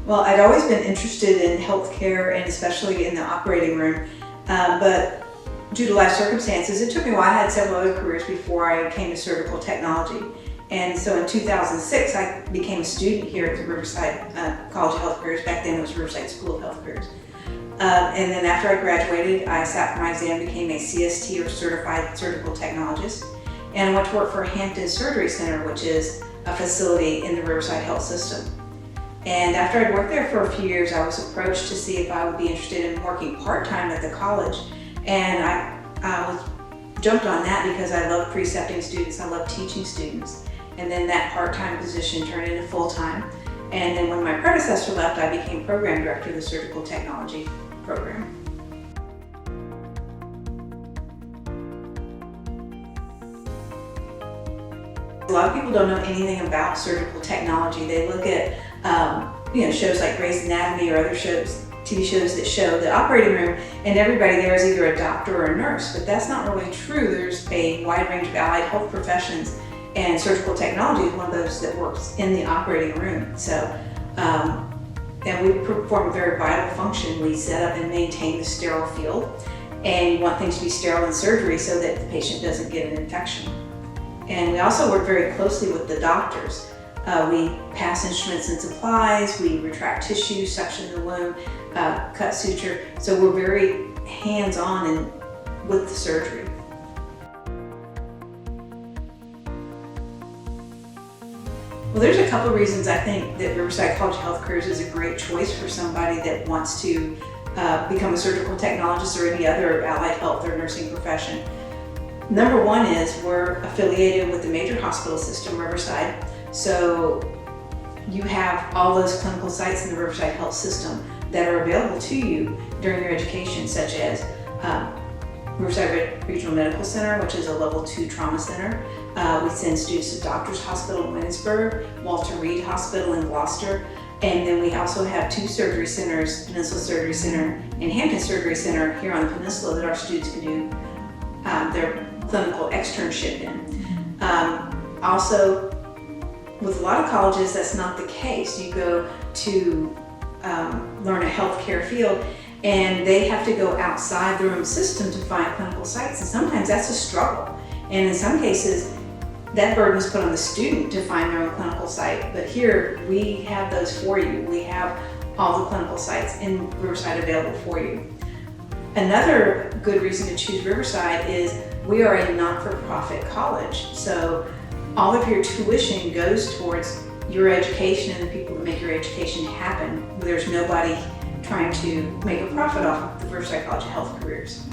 Well, I'd always been interested in healthcare and especially in the operating room, but due to life circumstances, it took me a while. I had several other careers before I came to surgical technology. And so in 2006, I became a student here at the Riverside College of Health Careers. Back then it was Riverside School of Health Careers. And then after I graduated, I sat for my exam, became a CST or Certified Surgical Technologist. And I went to work for Hampton Surgery Center, which is a facility in the Riverside Health System. And after I'd worked there for a few years, I was approached to see if I would be interested in working part-time at the college. And I jumped on that because I love precepting students, I love teaching students. And then that part-time position turned into full-time. And then when my predecessor left, I became program director of the surgical technology program. A lot of people don't know anything about surgical technology. They look at shows like Grey's Anatomy or other shows, TV shows that show the operating room, and everybody there is either a doctor or a nurse, but that's not really true. There's a wide range of allied health professions, and surgical technology is one of those that works in the operating room. So, and we perform a very vital function. We set up and maintain the sterile field, and you want things to be sterile in surgery so that the patient doesn't get an infection. And we also work very closely with the doctors. We pass instruments and supplies, we retract tissue, suction the wound, cut suture. So we're very hands-on with the surgery. Well, there's a couple of reasons I think that Riverside College of Health Careers is a great choice for somebody that wants to become a surgical technologist or any other allied health or nursing profession. Number one is we're affiliated with the major hospital system, Riverside. So you have all those clinical sites in the Riverside Health System that are available to you during your education, such as Riverside Regional Medical Center, which is a level 2 trauma center. We send students to Doctors Hospital in Williamsburg, Walter Reed Hospital in Gloucester, and then we also have 2 surgery centers, Peninsula Surgery Center and Hampton Surgery Center here on the peninsula that our students can do their clinical externship in. Also, with a lot of colleges, that's not the case. You go to learn a healthcare field, and they have to go outside their own system to find clinical sites, and sometimes that's a struggle. And in some cases, that burden is put on the student to find their own clinical site. But here, we have those for you. We have all the clinical sites in Riverside available for you. Another good reason to choose Riverside is we are a not-for-profit college. So all of your tuition goes towards your education and the people that make your education happen. There's nobody trying to make a profit off of the Riverside College of Health Careers.